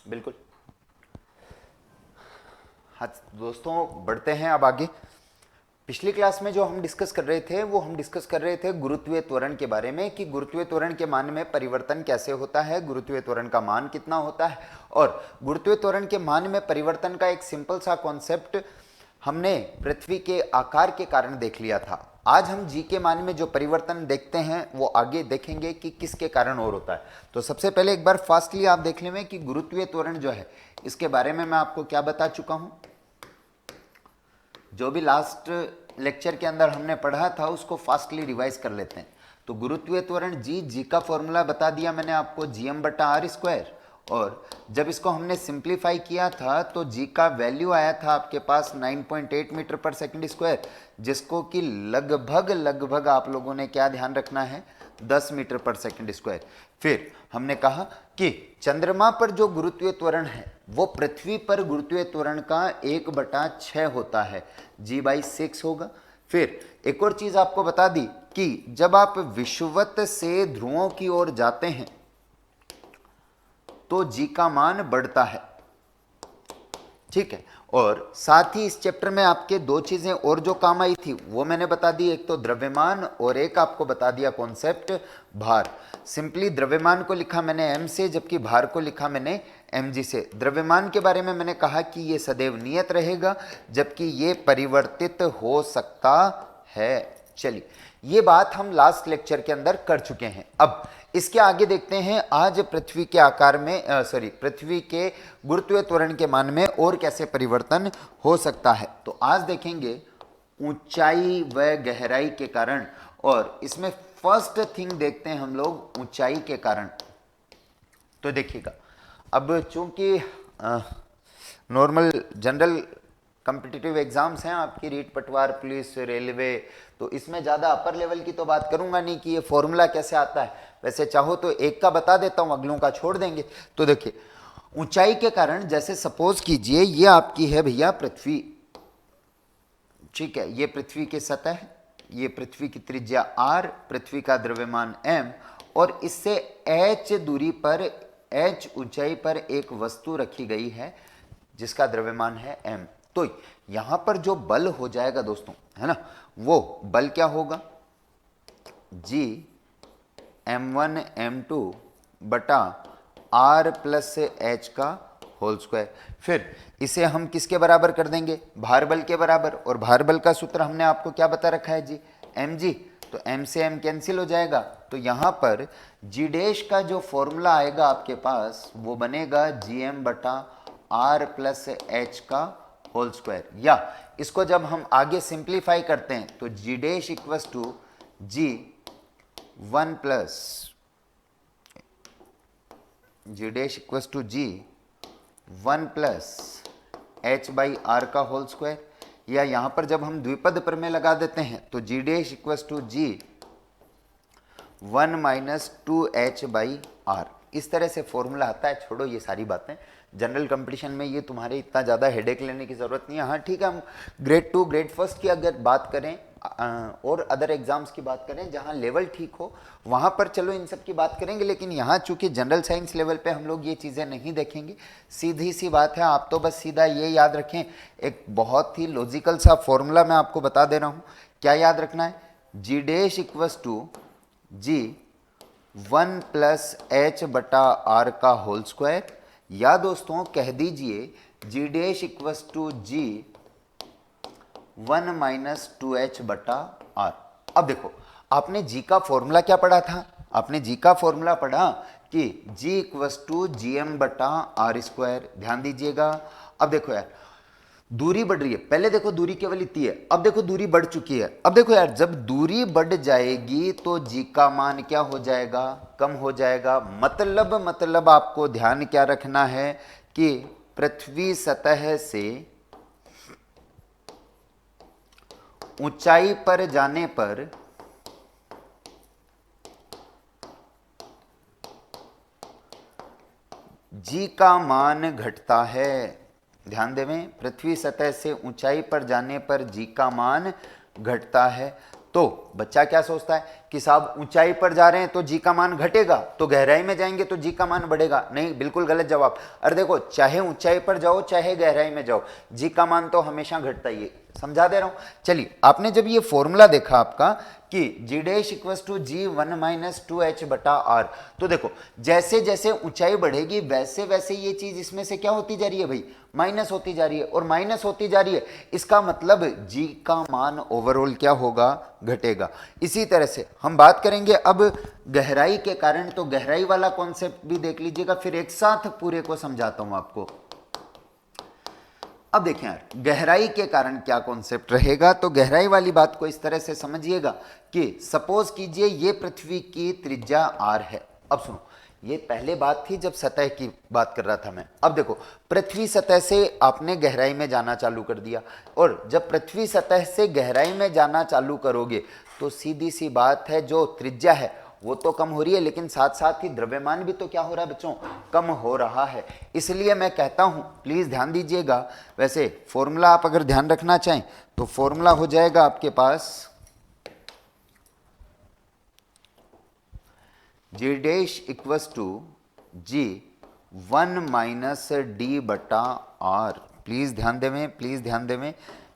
बिल्कुल। हाँ दोस्तों, बढ़ते हैं अब आगे। पिछली क्लास में जो हम डिस्कस कर रहे थे वो हम डिस्कस कर रहे थे गुरुत्वीय त्वरण के बारे में कि गुरुत्वीय त्वरण के मान में परिवर्तन कैसे होता है, गुरुत्वीय त्वरण का मान कितना होता है, और गुरुत्वीय त्वरण के मान में परिवर्तन का एक सिंपल सा कॉन्सेप्ट हमने पृथ्वी के आकार के कारण देख लिया था। आज हम जी के मान में जो परिवर्तन देखते हैं वो आगे देखेंगे कि किसके कारण और होता है। तो सबसे पहले एक बार फास्टली आप देख लें कि गुरुत्वीय त्वरण जो है इसके बारे में मैं आपको क्या बता चुका हूं। जो भी लास्ट लेक्चर के अंदर हमने पढ़ा था उसको फास्टली रिवाइज कर लेते हैं। तो गुरुत्वीय त्वरण जी का फॉर्मूला बता दिया मैंने आपको, gm/r²। और जब इसको हमने सिंप्लीफाई किया था तो जी का वैल्यू आया था आपके पास 9.8 मीटर पर सेकंड स्क्वायर, जिसको कि लगभग आप लोगों ने क्या ध्यान रखना है, 10 मीटर पर सेकंड स्क्वायर। फिर हमने कहा कि चंद्रमा पर जो गुरुत्वीय त्वरण है वो पृथ्वी पर गुरुत्वीय त्वरण का 1/6 होता है, g/6 होगा। फिर एक और चीज आपको बता दी कि जब आप विषुवत से ध्रुवों की ओर जाते हैं तो जी का मान बढ़ता है, ठीक है। और साथ ही इस चैप्टर में आपके दो चीजें और जो काम आई थी वो मैंने बता दी, एक तो द्रव्यमान और एक आपको बता दिया कॉन्सेप्ट भार। सिंपली द्रव्यमान को लिखा मैंने m से, जबकि भार को लिखा मैंने mg से। द्रव्यमान के बारे में मैंने कहा कि ये सदैव नियत रहेगा, जबकि ये परिवर्तित हो सकता है। चलिए, ये बात हम लास्ट लेक्चर के अंदर कर चुके हैं। अब इसके आगे देखते हैं आज पृथ्वी के आकार में पृथ्वी के गुरुत्वीय त्वरण के मान में और कैसे परिवर्तन हो सकता है। तो आज देखेंगे ऊंचाई व गहराई के कारण, और इसमें फर्स्ट थिंग देखते हैं हम लोग ऊंचाई के कारण। तो देखिएगा, अब चूंकि नॉर्मल जनरल कॉम्पिटिटिव एग्जाम्स हैं आपकी, रीट पटवार, पुलिस, रेलवे, तो इसमें ज़्यादा अपर लेवल की तो बात करूंगा नहीं कि ये फॉर्मूला कैसे आता है। वैसे चाहो तो एक का बता देता हूं, अगलों का छोड़ देंगे। तो देखिए, ऊंचाई के कारण जैसे सपोज कीजिए ये आपकी है भैया पृथ्वी, ठीक है, ये पृथ्वी की सतह, ये पृथ्वी की त्रिज्या r, पृथ्वी का द्रव्यमान m, और इससे h दूरी पर, h ऊंचाई पर एक वस्तु रखी गई है जिसका द्रव्यमान है m। तो यहां पर जो बल हो जाएगा दोस्तों, है ना, वो बल क्या होगा, g m1 m2 बटा r प्लस h का होल स्क्वायर। फिर इसे हम किसके बराबर कर देंगे, भार बल के बराबर, और भार बल का सूत्र हमने आपको क्या बता रखा है जी, mg। तो m से m कैंसिल हो जाएगा, तो यहां पर g डैश का जो फॉर्मूला आएगा आपके पास वो बनेगा gm/r प्लस h का होल स्क्वायर। या इसको जब हम आगे सिंप्लीफाई करते हैं तो G dash equals to g1 plus h/r का होल स्क्वायर। या यहां पर जब हम द्विपद प्रमेय लगा देते हैं तो G dash equals to g1 minus 2h/r, इस तरह से फॉर्मूला आता है। छोड़ो ये सारी बातें, जनरल कंपटीशन में ये तुम्हारे इतना ज़्यादा हेडेक लेने की ज़रूरत नहीं है। हाँ ठीक है, हम ग्रेड 2 ग्रेड फर्स्ट की अगर बात करें और अदर एग्जाम्स की बात करें जहाँ लेवल ठीक हो वहाँ पर चलो इन सब की बात करेंगे, लेकिन यहाँ चूंकि जनरल साइंस लेवल पे हम लोग ये चीज़ें नहीं देखेंगे। सीधी सी बात है, आप तो बस सीधा ये याद रखें, एक बहुत ही लॉजिकल सा फॉर्मूला मैं आपको बता दे रहा हूँ। क्या याद रखना है, G dash equals to g1 plus h/r का होल स्क्वायर, या दोस्तों कह दीजिए G dash equals to g1 minus 2h/r। अब देखो, आपने जी का फॉर्मूला क्या पढ़ा था, आपने जी का फॉर्मूला पढ़ा कि g इक्वस टू gm/r²। ध्यान दीजिएगा। अब देखो यार, दूरी बढ़ रही है, पहले देखो दूरी केवल इतनी है, अब देखो दूरी बढ़ चुकी है। अब देखो यार, जब दूरी बढ़ जाएगी तो जी का मान क्या हो जाएगा, कम हो जाएगा। मतलब आपको ध्यान क्या रखना है कि पृथ्वी सतह से ऊंचाई पर जाने पर जी का मान घटता है। ध्यान देवें, पृथ्वी सतह से ऊंचाई पर जाने पर जी का मान घटता है। तो बच्चा क्या सोचता है कि साहब ऊंचाई पर जा रहे हैं तो जी का मान घटेगा, तो गहराई में जाएंगे तो जी का मान बढ़ेगा। नहीं, बिल्कुल गलत जवाब। अरे देखो, चाहे ऊंचाई पर जाओ चाहे गहराई में जाओ, जी का मान तो हमेशा घटता ही है। समझा दे रहा हूं। चलिए, आपने जब ये फॉर्मूला देखा आपका कि G dash equals to G 1-2h बटा आर, तो देखो जैसे जैसे ऊंचाई बढ़ेगी वैसे वैसे ये चीज इसमें से क्या होती जा रही है भाई, माइनस होती जा रही है, और माइनस होती जा रही है। इसका मतलब जी का मान ओवरऑल क्या होगा, घटेगा। इसी तरह से हम बात करेंगे अब गहराई के कारण, तो गहराई वाला कॉन्सेप्ट भी देख लीजिएगा, फिर एक साथ पूरे को समझाता हूं आपको। अब देखें यार, गहराई के कारण क्या कॉन्सेप्ट रहेगा, तो गहराई वाली बात को इस तरह से समझिएगा कि सपोज कीजिए ये पृथ्वी की त्रिज्या r है। अब सुनो, ये पहले बात थी जब सतह की बात कर रहा था मैं। अब देखो, पृथ्वी सतह से आपने गहराई में जाना चालू कर दिया, और जब पृथ्वी सतह से गहराई में जाना चालू करोगे तो सीधी सी बात है, जो त्रिज्या है वो तो कम हो रही है, लेकिन साथ साथ ही द्रव्यमान भी तो क्या हो रहा है बच्चों, कम हो रहा है। इसलिए मैं कहता हूं, प्लीज ध्यान दीजिएगा। वैसे फॉर्मूला आप अगर ध्यान रखना चाहें तो फॉर्मूला हो जाएगा आपके पास G dash equals to G 1-d बटा आर। प्लीज ध्यान देवें, प्लीज ध्यान देवें,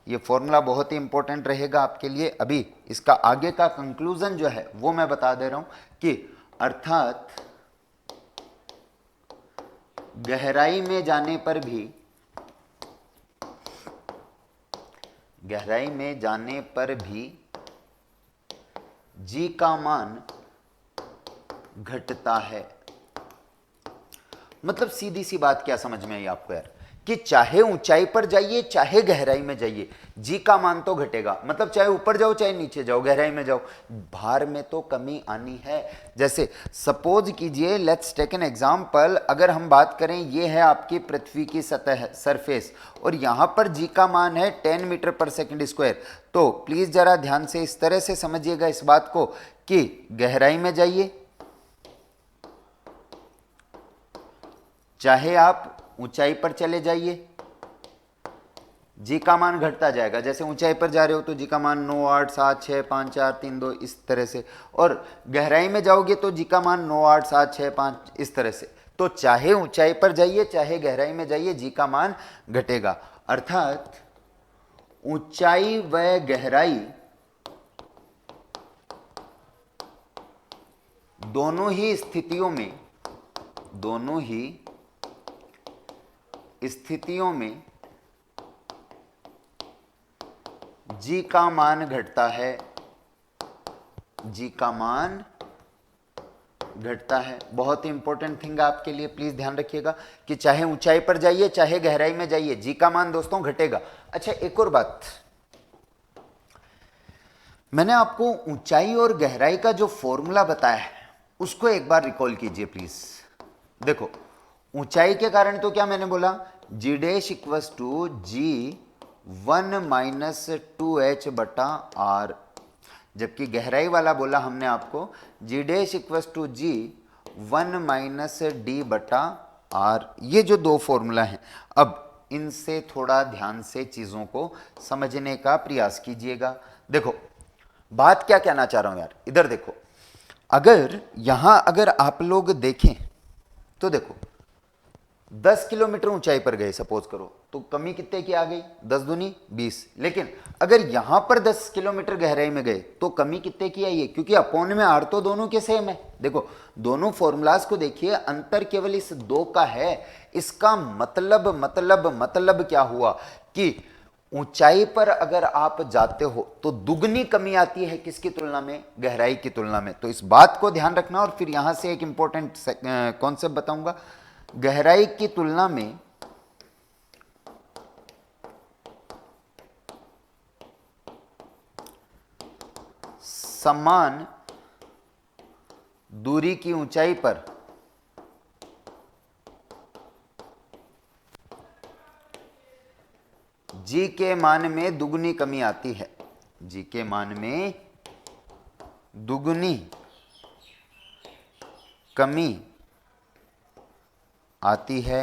ये फॉर्मूला बहुत ही इंपॉर्टेंट रहेगा आपके लिए। अभी इसका आगे का कंक्लूजन जो है वो मैं बता दे रहा हूं कि अर्थात गहराई में जाने पर भी, गहराई में जाने पर भी जी का मान घटता है। मतलब सीधी सी बात क्या समझ में आई आपको यार, कि चाहे ऊंचाई पर जाइए चाहे गहराई में जाइए, जी का मान तो घटेगा। मतलब चाहे ऊपर जाओ चाहे नीचे जाओ, गहराई में जाओ, भार में तो कमी आनी है। जैसे सपोज कीजिए, लेट्स टेक एन एग्जांपल, अगर हम बात करें, ये है आपकी पृथ्वी की सतह सरफेस, और यहां पर जी का मान है 10 मीटर पर सेकंड स्क्वायर। तो प्लीज जरा ध्यान से इस तरह से समझिएगा इस बात को कि गहराई में जाइए चाहे आप ऊंचाई पर चले जाइए, जी का मान घटता जाएगा। जैसे ऊंचाई पर जा रहे हो तो जी का मान 9, 8, 7, 6, 5, 4, 3, 2 इस तरह से, और गहराई में जाओगे तो जी का मान 9, 8, 7, 6, 5 इस तरह से। तो चाहे ऊंचाई पर जाइए चाहे गहराई में जाइए, जी का मान घटेगा। अर्थात ऊंचाई व गहराई दोनों ही स्थितियों में जी का मान घटता है, जी का मान घटता है। बहुत ही इंपॉर्टेंट थिंग आपके लिए, प्लीज ध्यान रखिएगा कि चाहे ऊंचाई पर जाइए चाहे गहराई में जाइए, जी का मान दोस्तों घटेगा। अच्छा, एक और बात, मैंने आपको ऊंचाई और गहराई का जो फॉर्मूला बताया है उसको एक बार रिकॉल कीजिए प्लीज। देखो, ऊंचाई के कारण तो क्या मैंने बोला, G dash equals to G 1-2h बटा आर, जबकि गहराई वाला बोला हमने आपको G dash equals to G 1-d बटा आर। ये जो दो फॉर्मूला हैं, अब इनसे थोड़ा ध्यान से चीजों को समझने का प्रयास कीजिएगा। देखो, बात क्या कहना चाह रहा हूं यार, इधर देखो, अगर यहां अगर आप लोग देखें तो देखो 10 किलोमीटर ऊंचाई पर गए सपोज करो, तो कमी कितने की आ गई, 10 दूनी 20। लेकिन अगर यहां पर 10 किलोमीटर गहराई में गए तो कमी कितने की आई है, क्योंकि अपोन में आर तो दोनों के सेम है। देखो, दोनों फॉर्मूलाज को देखिए, अंतर केवल इस दो का है। इसका मतलब क्या हुआ कि ऊंचाई पर अगर आप जाते हो तो दुगनी कमी आती है, किसकी तुलना में, गहराई की तुलना में। तो इस बात को ध्यान रखना। और फिर यहां से एक इंपॉर्टेंट कॉन्सेप्ट बताऊंगा, गहराई की तुलना में समान दूरी की ऊंचाई पर जी के मान में दुगनी कमी आती है, जी के मान में दुगनी कमी आती है।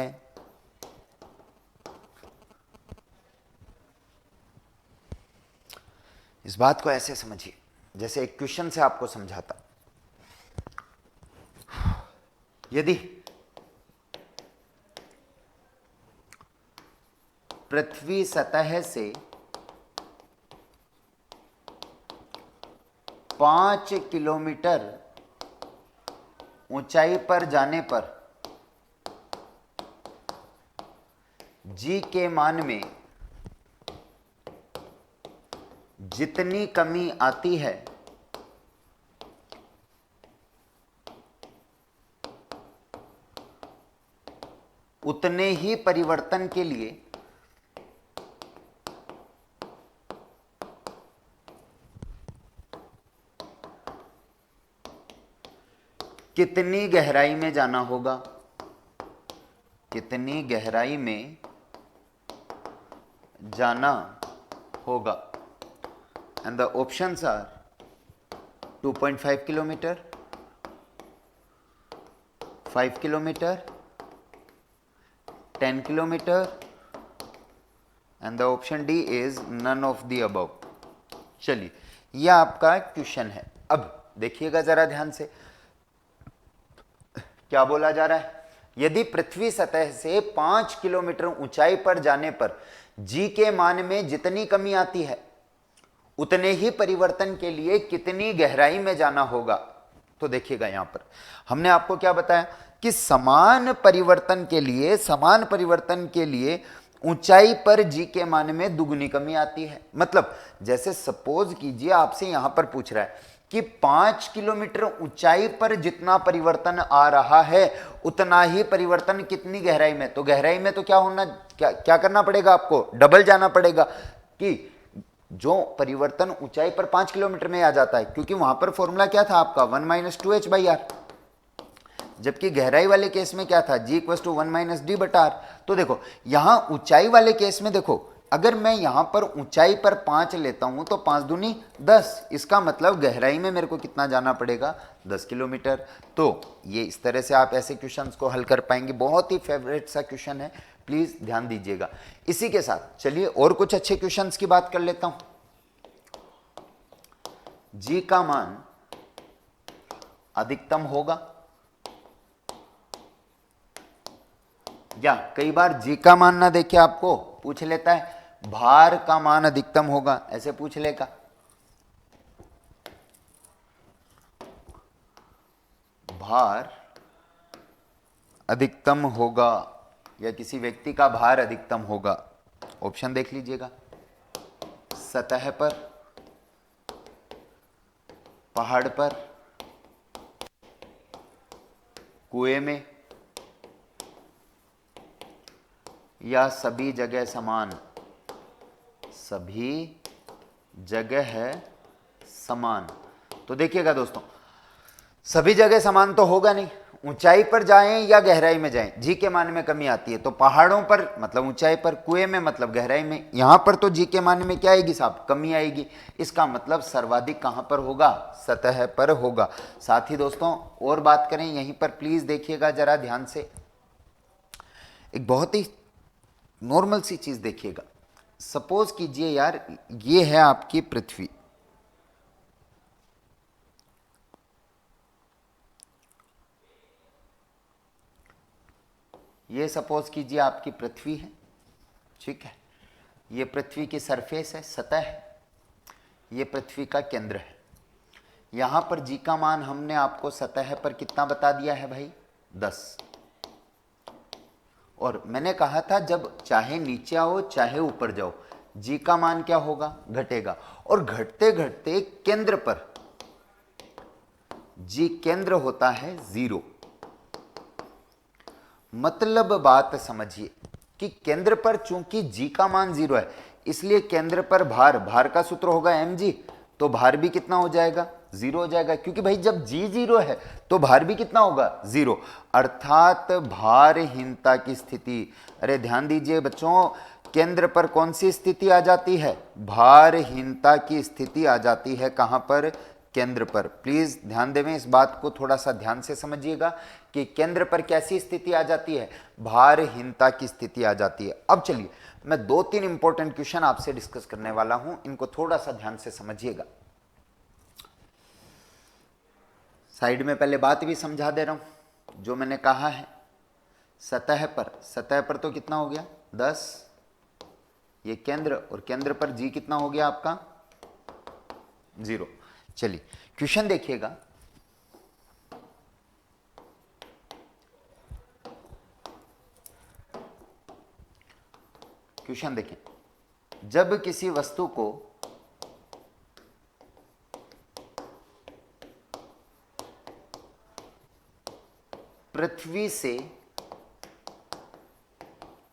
इस बात को ऐसे समझिए, जैसे एक क्वेश्चन से आपको समझाता, यदि पृथ्वी सतह से 5 किलोमीटर ऊंचाई पर जाने पर जी के मान में जितनी कमी आती है उतने ही परिवर्तन के लिए कितनी गहराई में जाना होगा, कितनी गहराई में जाना होगा। And the options are 2.5 kilometre, 5 kilometre, 10 kilometre, and the option D is none of the above. चलिए, यह आपका क्वेश्चन है। अब देखिएगा जरा ध्यान से, क्या बोला जा रहा है। यदि पृथ्वी सतह से 5 किलोमीटर ऊंचाई पर जाने पर जी के मान में जितनी कमी आती है उतने ही परिवर्तन के लिए कितनी गहराई में जाना होगा। तो देखिएगा यहां पर हमने आपको क्या बताया कि समान परिवर्तन के लिए ऊंचाई पर जी के मान में दुगनी कमी आती है। मतलब जैसे सपोज कीजिए आपसे यहां पर पूछ रहा है कि 5 किलोमीटर ऊंचाई पर जितना परिवर्तन आ रहा है उतना ही परिवर्तन कितनी गहराई में। तो गहराई में तो क्या करना पड़ेगा, आपको डबल जाना पड़ेगा कि जो परिवर्तन ऊंचाई पर 5 किलोमीटर में आ जाता है, क्योंकि वहां पर फॉर्मूला क्या था आपका 1 - 2h/r, जबकि गहराई वाले केस में क्या था g = 1 - d/r। तो देखो यहां ऊंचाई वाले केस में देखो, अगर मैं यहां पर ऊंचाई पर 5 लेता हूं तो 5 दूनी 10, इसका मतलब गहराई में मेरे को कितना जाना पड़ेगा 10 किलोमीटर। तो ये इस तरह से आप ऐसे क्वेश्चंस को हल कर पाएंगे। बहुत ही फेवरेट सा क्वेश्चन है, प्लीज ध्यान दीजिएगा। इसी के साथ चलिए और कुछ अच्छे क्वेश्चंस की बात कर लेता हूं। जी का मान अधिकतम होगा, या कई बार जी का मान ना देखे आपको पूछ लेता है भार का मान अधिकतम होगा, ऐसे पूछ लेगा। भार अधिकतम होगा या किसी व्यक्ति का भार अधिकतम होगा। ऑप्शन देख लीजिएगा, सतह पर, पहाड़ पर, कुएं में, या सभी जगह समान। सभी जगह है समान। तो देखिएगा दोस्तों, सभी जगह समान तो होगा नहीं, ऊंचाई पर जाएं या गहराई में जाएं जी के मान में कमी आती है। तो पहाड़ों पर मतलब ऊंचाई पर, कुएं में मतलब गहराई में, यहां पर तो जी के मान में क्या आएगी साहब, कमी आएगी। इसका मतलब सर्वाधिक कहां पर होगा, सतह पर होगा। साथ ही दोस्तों और बात करें यहीं पर, प्लीज देखिएगा जरा ध्यान से, एक बहुत ही नॉर्मल सी चीज देखिएगा। सपोज कीजिए यार ये है आपकी पृथ्वी, ये सपोज कीजिए आपकी पृथ्वी है, ठीक है। ये पृथ्वी की सरफेस है, सतह है, ये पृथ्वी का केंद्र है। यहां पर जी का मान हमने आपको सतह पर कितना बता दिया है भाई, 10। और मैंने कहा था जब चाहे नीचे आओ चाहे ऊपर जाओ जी का मान क्या होगा, घटेगा। और घटते घटते केंद्र पर जी केंद्र होता है 0। मतलब बात समझिए कि केंद्र पर चूंकि जी का मान 0 है, इसलिए केंद्र पर भार का सूत्र होगा mg, तो भार भी कितना हो जाएगा, 0 हो जाएगा। क्योंकि भाई जब जी 0 है तो भार भी कितना होगा, 0, अर्थात भारहीनता की स्थिति। अरे ध्यान दीजिए बच्चों, केंद्र पर कौन सी स्थिति आ जाती है, भारहीनता की स्थिति आ जाती है। कहां पर, केंद्र पर। प्लीज ध्यान देवें, इस बात को थोड़ा सा ध्यान से समझिएगा कि केंद्र पर कैसी स्थिति आ जाती है, भारहीनता की स्थिति आ जाती है। अब चलिए मैं 2-3 इंपॉर्टेंट क्वेश्चन आपसे डिस्कस करने वाला हूं, इनको थोड़ा सा ध्यान से समझिएगा। साइड में पहले बात भी समझा दे रहा हूं जो मैंने कहा है। सतह पर तो कितना हो गया 10, ये केंद्र, और केंद्र पर जी कितना हो गया आपका 0। चलिए क्वेश्चन देखिएगा। क्वेश्चन देखें, जब किसी वस्तु को पृथ्वी से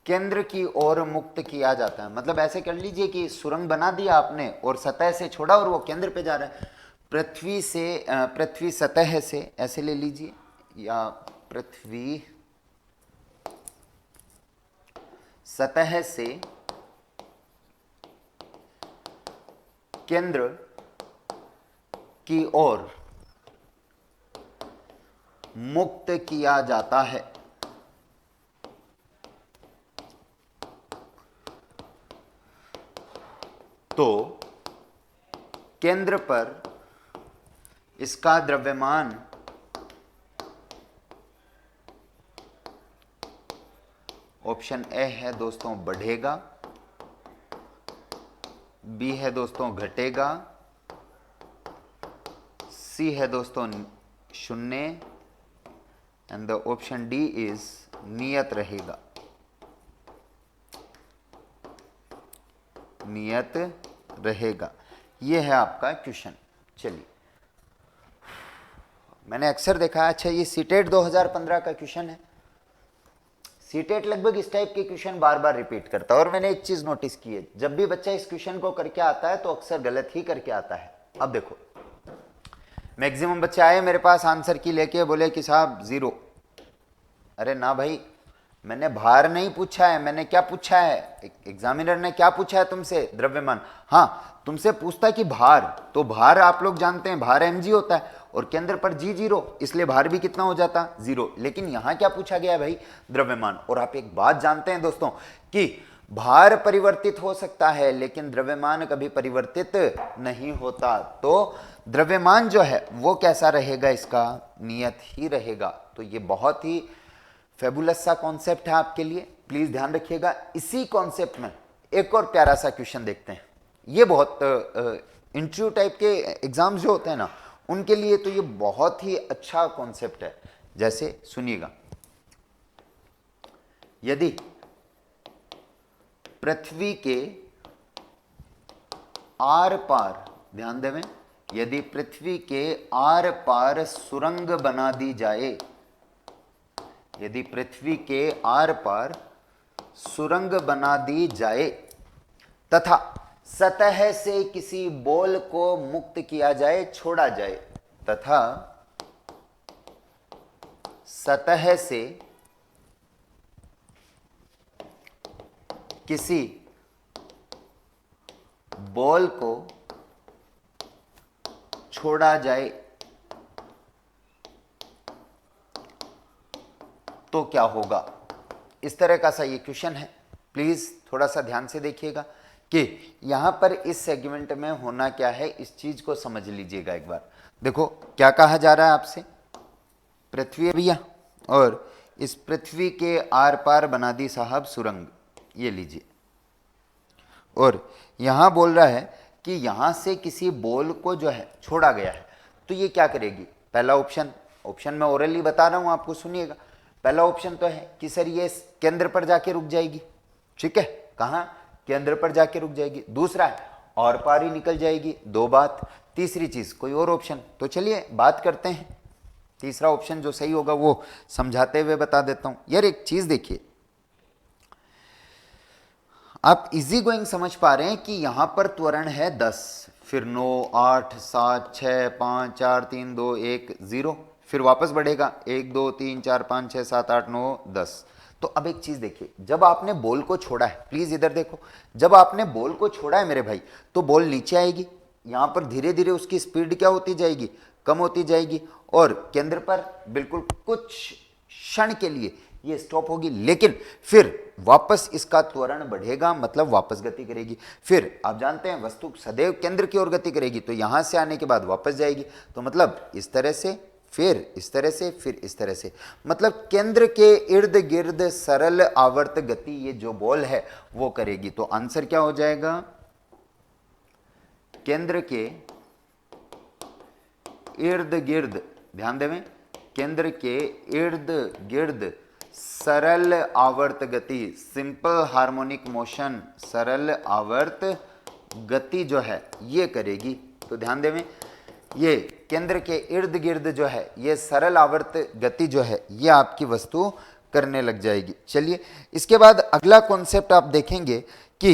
केंद्र की ओर मुक्त किया जाता है, मतलब ऐसे कर लीजिए कि सुरंग बना दिया आपने और सतह से छोड़ा और वो केंद्र पे जा रहा है। पृथ्वी सतह से, ऐसे ले लीजिए, या पृथ्वी सतह से केंद्र की ओर मुक्त किया जाता है, तो केंद्र पर इसका द्रव्यमान ऑप्शन ए है दोस्तों बढ़ेगा, बी है दोस्तों घटेगा, सी है दोस्तों शून्य, and the option D is नियत रहेगा। नियत रहेगा, ये है आपका क्वेश्चन। चलिए, मैंने अक्सर देखा है, अच्छा ये सीटेट 2015 का क्वेश्चन है। सीटेट लगभग इस टाइप के क्वेश्चन बार बार रिपीट करता है, और मैंने एक चीज नोटिस की है, जब भी बच्चा इस क्वेश्चन को करके आता है तो अक्सर गलत ही करके आता है। अब देखो, मैक्सिमम बच्चे आए मेरे पास आंसर की लेके, बोले कि साहब 0। अरे ना भाई, मैंने भार नहीं पूछा है, मैंने क्या पूछा है, एग्जामिनर ने क्या पूछा है तुमसे, द्रव्यमान। हाँ, तुमसे पूछता कि भार, तो भार आप लोग जानते हैं भार mg होता है, और केंद्र पर g 0, इसलिए भार भी कितना हो जाता 0। लेकिन यहां क्या पूछा गया है भाई, द्रव्यमान। और आप एक बात जानते हैं दोस्तों कि भार परिवर्तित हो सकता है लेकिन द्रव्यमान कभी परिवर्तित नहीं होता, तो द्रव्यमान जो है वो कैसा रहेगा, इसका नियत ही रहेगा। तो ये बहुत ही फेबुलस सा कॉन्सेप्ट है आपके लिए, प्लीज ध्यान रखिएगा। इसी कॉन्सेप्ट में एक और प्यारा सा क्वेश्चन देखते हैं। ये बहुत इंटरव्यू टाइप के एग्जाम्स जो होते हैं ना, उनके लिए तो ये बहुत ही अच्छा कॉन्सेप्ट है। जैसे सुनिएगा, यदि पृथ्वी के आर पार, ध्यान देवें, यदि पृथ्वी के आर पार सुरंग बना दी जाए, यदि पृथ्वी के आर पार सुरंग बना दी जाए तथा सतह से किसी बॉल को मुक्त किया जाए, छोड़ा जाए, तथा सतह से किसी बॉल को छोड़ा जाए, तो क्या होगा। इस तरह का सा ये क्वेश्चन है। प्लीज थोड़ा सा ध्यान से देखिएगा कि यहां पर इस सेगमेंट में होना क्या है, इस चीज को समझ लीजिएगा एक बार। देखो क्या कहा जा रहा है आपसे, पृथ्वी भैया, और इस पृथ्वी के आर पार बना दी साहब सुरंग, ये लीजिए, और यहां बोल रहा है कि यहां से किसी बॉल को जो है छोड़ा गया है, तो ये क्या करेगी। पहला ऑप्शन मैं ओरली बता रहा हूं आपको, सुनिएगा। पहला ऑप्शन तो है कि सर ये केंद्र पर जाके रुक जाएगी, ठीक है, कहां, केंद्र पर जाके रुक जाएगी। दूसरा है और पार ही निकल जाएगी, 2 बात। तीसरी चीज कोई और ऑप्शन, तो चलिए बात करते हैं। तीसरा ऑप्शन जो सही होगा वो समझाते हुए बता देता हूं। यार एक चीज देखिए, आप इजी गोइंग समझ पा रहे हैं कि यहां पर त्वरण है 10, फिर 9, 8, 7, 6, 5, 4, 3, 2, 1, 0, फिर वापस बढ़ेगा 1, 2, 3, 4, 5, 6, 7, 8, 9, 10। तो अब एक चीज देखिए, जब आपने बॉल को छोड़ा है, प्लीज इधर देखो, जब आपने बॉल को छोड़ा है मेरे भाई, तो बॉल नीचे आएगी, यहां पर धीरे धीरे उसकी स्पीड क्या होती जाएगी, कम होती जाएगी, और केंद्र पर बिल्कुल कुछ क्षण के लिए ये स्टॉप होगी, लेकिन फिर वापस इसका त्वरण बढ़ेगा, मतलब वापस गति करेगी। फिर आप जानते हैं वस्तु सदैव केंद्र की ओर गति करेगी, तो यहां से आने के बाद वापस जाएगी, तो मतलब इस तरह से फिर इस तरह से, फिर इस तरह से, मतलब केंद्र के इर्द गिर्द सरल आवर्त गति ये जो बॉल है वो करेगी। तो आंसर क्या हो जाएगा, केंद्र के इर्द गिर्द, ध्यान देवें, केंद्र के इर्द गिर्द सरल आवर्त गति, सिंपल हार्मोनिक मोशन, सरल आवर्त गति जो है ये करेगी। तो ध्यान देवें, ये केंद्र के इर्द गिर्द जो है ये सरल आवर्त गति जो है ये आपकी वस्तु करने लग जाएगी। चलिए इसके बाद अगला कॉन्सेप्ट आप देखेंगे कि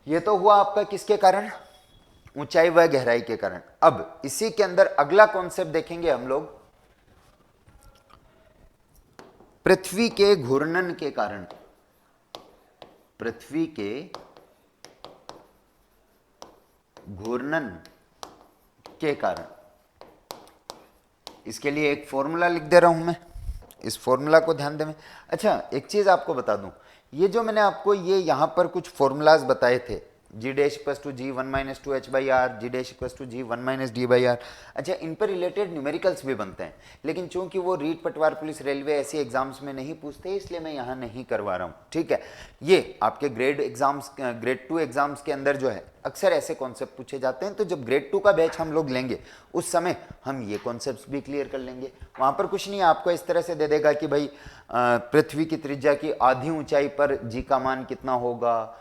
ये तो हुआ आपका किसके कारण, ऊंचाई व गहराई के कारण। अब इसी के अंदर अगला कॉन्सेप्ट देखेंगे हम लोग, पृथ्वी के घूर्णन के कारण, पृथ्वी के घूर्णन के कारण। इसके लिए एक फॉर्मूला लिख दे रहा हूं मैं, इस फॉर्मूला को ध्यान दें। अच्छा एक चीज आपको बता दूं, ये जो मैंने आपको ये यहां पर कुछ फॉर्मूलाज बताए थे, G dash equal to G 1 minus 2 H by R, G dash equal to G 1 minus D by R. अच्छा इन पर रिलेटेड न्यूमेरिकल्स भी बनते हैं, लेकिन चूंकि वो रीट पटवार पुलिस रेलवे ऐसे एग्जाम्स में नहीं पूछते इसलिए मैं यहाँ नहीं करवा रहा हूँ, ठीक है। ये आपके ग्रेड एग्जाम्स, ग्रेड 2 एग्जाम्स के अंदर जो है अक्सर ऐसे कॉन्सेप्ट पूछे जाते हैं। तो जब ग्रेड 2 का बैच हम लोग लेंगे उस समय हम ये कॉन्सेप्ट्स भी क्लियर कर लेंगे। वहाँ पर कुछ नहीं आपको इस तरह से दे देगा कि भाई पृथ्वी की त्रिज्या की आधी ऊंचाई पर जी का मान कितना होगा,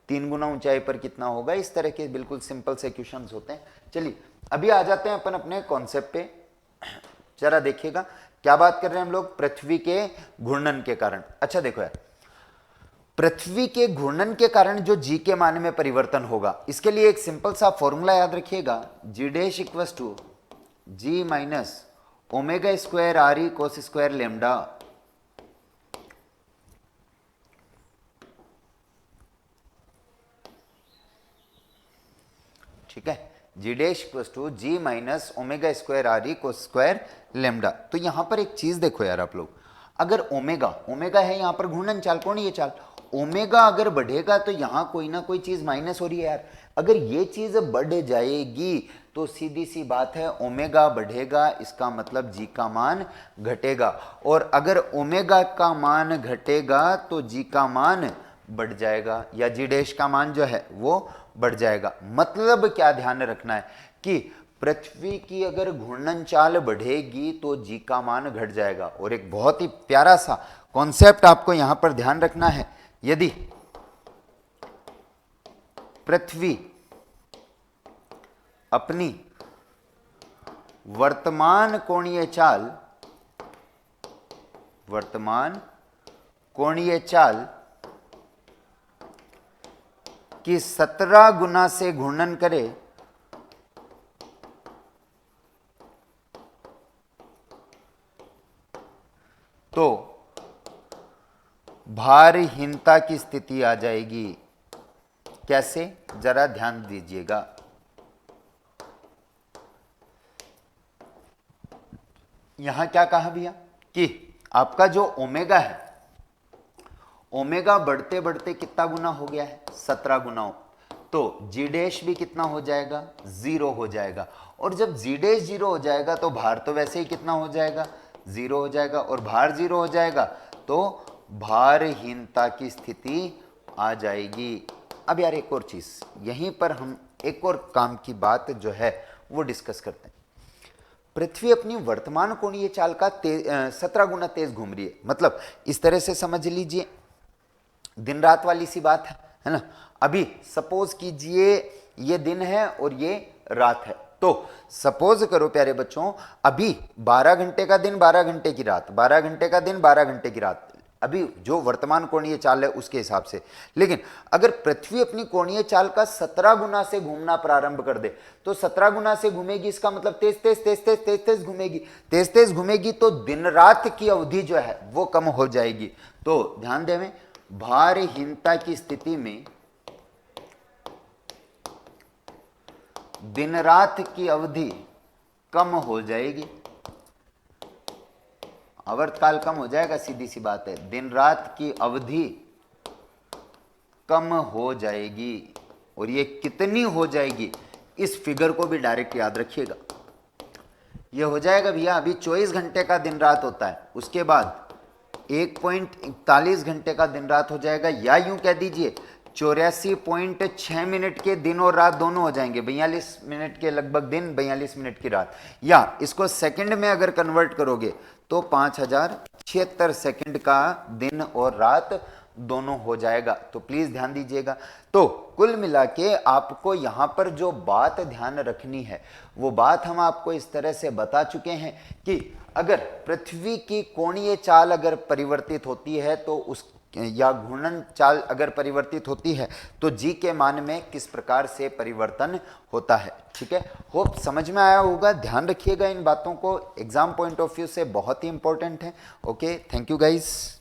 3 गुना ऊंचाई पर कितना होगा, इस तरह के बिल्कुल सिंपल से क्वेश्चंस होते हैं। चलिए अभी आ जाते हैं अपन अपने कॉन्सेप्ट पे, जरा देखिएगा क्या बात कर रहे हैं हम लोग, पृथ्वी के घूर्णन के कारण। अच्छा देखो यार, पृथ्वी के घूर्णन के कारण जो जी के मान में परिवर्तन होगा, इसके लिए एक सिंपल सा फॉर्मूला याद रखिएगा, G dash equal to G minus omega square R E cos square lambda. ठीक है, G dash equal to G minus omega square R E cos square lambda. तो यहां पर एक चीज देखो यार आप लोग, अगर ओमेगा, ओमेगा है यहां पर घूर्णन चाल, कोणीय चाल, ओमेगा अगर बढ़ेगा तो यहां कोई ना कोई चीज माइनस हो रही है यार। अगर ये चीज बढ़ जाएगी तो सीधी सी बात है ओमेगा बढ़ेगा, इसका मतलब जी का मान घटेगा, और अगर ओमेगा का मान घटेगा तो जी का मान बढ़ जाएगा, या जी डैश का मान जो है वो बढ़ जाएगा। मतलब क्या ध्यान रखना है कि पृथ्वी की अगर घूर्णन चाल बढ़ेगी तो जी का मान घट जाएगा। और एक बहुत ही प्यारा सा कॉन्सेप्ट आपको यहां पर ध्यान रखना है, यदि पृथ्वी अपनी वर्तमान कोणीय चाल, वर्तमान कोणीय चाल कि 17 गुना से घूर्णन करे तो भारहीनता की स्थिति आ जाएगी। कैसे, जरा ध्यान दीजिएगा। यहां क्या कहा भैया कि आपका जो ओमेगा है, ओमेगा बढ़ते बढ़ते कितना गुना हो गया है, 17 गुना, तो जी डैश भी कितना हो जाएगा, 0 हो जाएगा। और जब जी डैश 0 हो जाएगा तो भार तो वैसे ही कितना हो जाएगा, 0 हो जाएगा, और भार 0 हो जाएगा तो भारहीनता की स्थिति आ जाएगी। अब यार एक और चीज, यहीं पर हम एक और काम की बात जो है वो डिस्कस करते हैं। पृथ्वी अपनी वर्तमान कोणीय चाल का 17 गुना तेज घूम रही है, मतलब इस तरह से समझ लीजिए, दिन रात वाली सी बात है ना। अभी सपोज कीजिए ये दिन है और ये रात है, तो सपोज करो प्यारे बच्चों अभी 12 घंटे का दिन, 12 घंटे की रात, 12 घंटे का दिन, 12 घंटे की रात, अभी जो वर्तमान कोणीय चाल है उसके हिसाब से। लेकिन अगर पृथ्वी अपनी कोणीय चाल का 17 गुना से घूमना प्रारंभ कर दे, तो 17 गुना से घूमेगी, इसका मतलब तेज तेज तेज तेज तेज तेज घूमेगी, तेज तेज घूमेगी, तो दिन रात की अवधि जो है वो कम हो जाएगी। तो ध्यान देवें, भारहीनता की स्थिति में दिन रात की अवधि कम हो जाएगी, आवर्तकाल कम हो जाएगा, सीधी सी बात है, दिन रात की अवधि कम हो जाएगी। और ये कितनी हो जाएगी, इस फिगर को भी डायरेक्ट याद रखिएगा। ये हो जाएगा भैया, अभी 24 घंटे का दिन रात होता है, उसके बाद 1.41 घंटे का दिन रात हो जाएगा, या यूं कह दीजिए 84.6 मिनट के दिन और रात दोनों हो जाएंगे, 42 मिनट के लगभग दिन, 42 मिनट की रात। या इसको सेकंड में अगर कन्वर्ट करोगे तो 5076 सेकंड का दिन और रात दोनों हो जाएगा। तो प्लीज ध्यान दीजिएगा। तो कुल मिला के आपको यहां पर जो बात ध्यान रखनी है वो बात हम आपको इस तरह से बता चुके हैं कि अगर पृथ्वी की कोणीय चाल अगर परिवर्तित होती है तो उस या घूर्णन चाल अगर परिवर्तित होती है तो जी के मान में किस प्रकार से परिवर्तन होता है। ठीक है, होप समझ में आया होगा। ध्यान रखिएगा इन बातों को, एग्जाम पॉइंट ऑफ व्यू से बहुत ही इंपॉर्टेंट है। Okay, thank you guys.